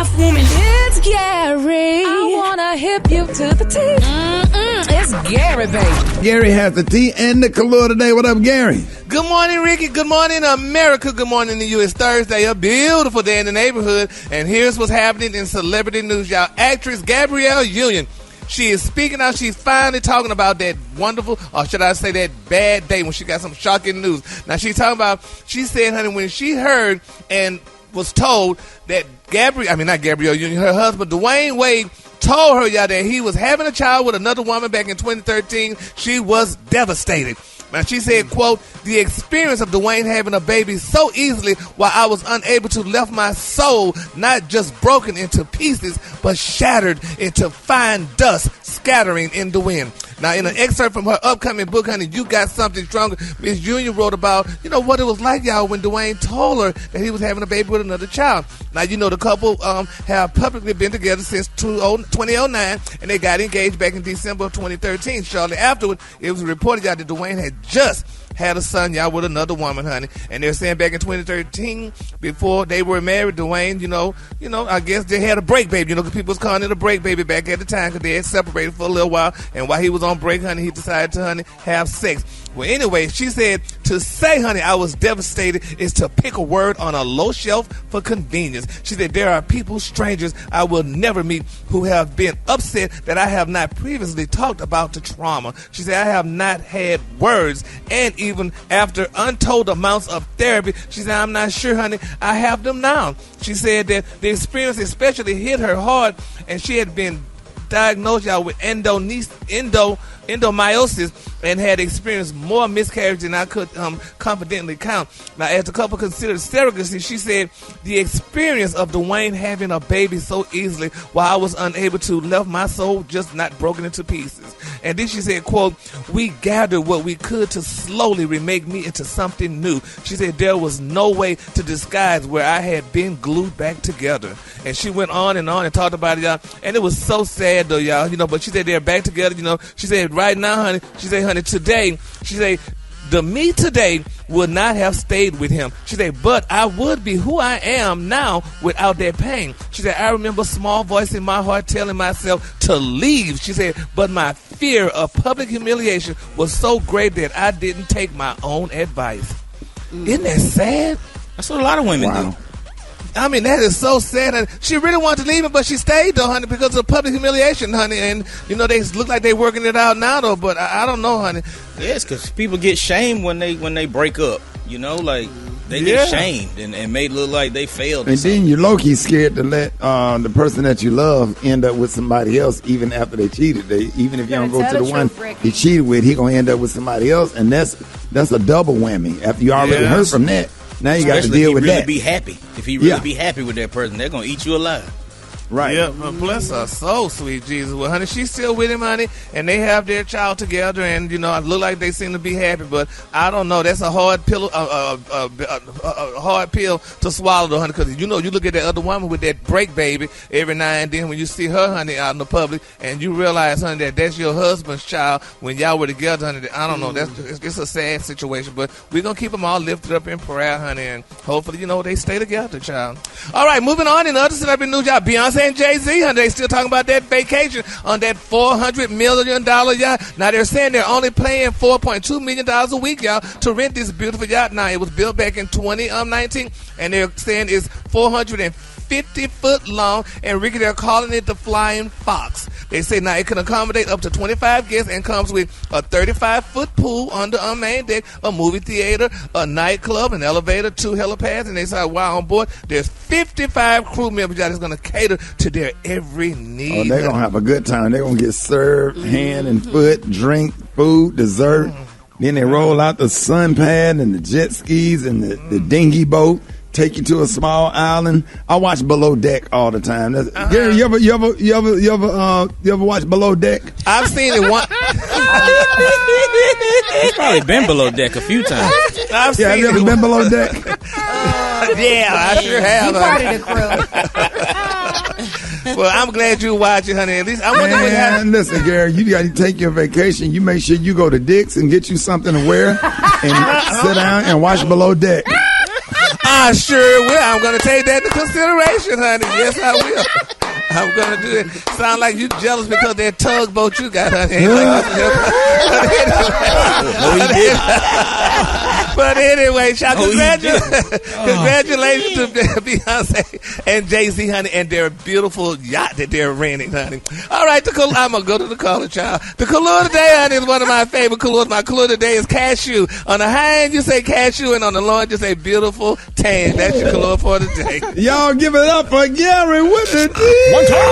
half woman. It's Gary. I wanna hip you to the T. It's Gary, baby. Gary has the tea and the color today. What up, Gary? Good morning, Ricky. Good morning, America. Good morning to you. It's Thursday, a beautiful day in the neighborhood. And here's what's happening in celebrity news, y'all. Actress Gabrielle Union. She is speaking out. She's finally talking about that wonderful, or should I say that bad day when she got some shocking news. Now, she's talking about, she said, honey, when she heard and was told that not Gabrielle Union, her husband, Dwyane Wade, told her, y'all, that he was having a child with another woman back in 2013, she was devastated. Now, she said, quote, the experience of Dwyane having a baby so easily while I was unable to left my soul not just broken into pieces, but shattered into fine dust scattering in the wind. Now, in an excerpt from her upcoming book, honey, You Got Something Stronger, Miss Union wrote about, what it was like, y'all, when Dwyane told her that he was having a baby with another child. Now, the couple have publicly been together since 2009, and they got engaged back in December of 2013. Shortly afterward, it was reported, y'all, that Dwyane had just had a son, y'all, with another woman, honey. And they're saying back in 2013, before they were married, Dwyane, I guess they had a break baby, because people was calling it a break baby back at the time because they had separated for a little while. And while he was on break, honey, he decided to, have sex. Well, anyway, she said, to say, honey, I was devastated is to pick a word on a low shelf for convenience. She said, there are people, strangers I will never meet who have been upset that I have not previously talked about the trauma. She said, I have not had words, and even after untold amounts of therapy, she said, I'm not sure, honey, I have them now. She said that the experience especially hit her hard, and she had been diagnosed, y'all, with endomyosis and had experienced more miscarriage than I could confidently count. Now, as the couple considered surrogacy, she said, the experience of Dwyane having a baby so easily while I was unable to left my soul just not broken into pieces. And then she said, quote, we gathered what we could to slowly remake me into something new. She said there was no way to disguise where I had been glued back together. And she went on and talked about it, y'all. And it was so sad, though, y'all. But she said they're back together, She said, right now, honey, today, she said, the me today would not have stayed with him. She said, but I would be who I am now without that pain. She said, I remember a small voice in my heart telling myself to leave. She said, but my fear of public humiliation was so great that I didn't take my own advice. Isn't that sad? That's what a lot of women do. I mean, that is so sad. And she really wanted to leave him, but she stayed, though, honey, because of public humiliation, honey. And, they look like they're working it out now, though, but I don't know, honey. Yes, because people get shamed when they break up, they get shamed and made it look like they failed. And then you're low-key scared to let the person that you love end up with somebody else even after they cheated. Even if you don't go to the one he cheated with, he going to end up with somebody else. And that's a double whammy. After you already heard from that. Now you got to deal with that. Be happy. If he really be happy with that person, they're going to eat you alive. Right. Yeah, but bless her soul, sweet Jesus. Well, honey, she's still with him, honey, and they have their child together, and it look like they seem to be happy. But I don't know. That's a hard pill, hard pill to swallow, though, honey. Because you look at that other woman with that break baby every now and then when you see her, honey, out in the public, and you realize, honey, that's your husband's child when y'all were together, honey. I don't know. It's a sad situation, but we're gonna keep them all lifted up in prayer, honey, and hopefully, they stay together, child. All right, moving on in other celebrity news, y'all. Beyonce and Jay-Z, honey, they still talking about that vacation on that $400 million yacht. Now, they're saying they're only paying $4.2 million a week, y'all, to rent this beautiful yacht. Now, it was built back in 2019, and they're saying it's 450 foot long, and Rickey, they're calling it the Flying Fox. They say now it can accommodate up to 25 guests and comes with a 35-foot pool on the main deck, a movie theater, a nightclub, an elevator, 2 helipads, and they say while on board, there's 55 crew members that's going to cater to their every need. Oh, they're going to have a good time. They're going to get served hand and foot, drink, food, dessert. Then they roll out the sun pad and the jet skis and the dinghy boat. Take you to a small island. I watch Below Deck all the time. Gary, you ever watch Below Deck? I've seen it once. He's probably been Below Deck a few times. Have you ever been Below Deck? Yeah, I sure have. You part of the crew. Well, I'm glad you watch it, honey. At least I'm wondering what happened. Listen, Gary, you got to take your vacation. You make sure you go to Dick's and get you something to wear and sit down and watch Below Deck. I sure will. I'm going to take that into consideration, honey. Yes, I will. I'm going to do it. Sound like you jealous because that tugboat you got, honey. Ain't like but anyway, congratulations to Beyonce and Jay-Z, honey, and their beautiful yacht that they're renting, honey. All right, I'm going to go to the caller, child. The color today, honey, is one of my favorite colors. My color today is cashew. On the high end, you say cashew, and on the low end, you say beautiful tan. That's your color for today. Y'all give it up for Gary with the D. One time.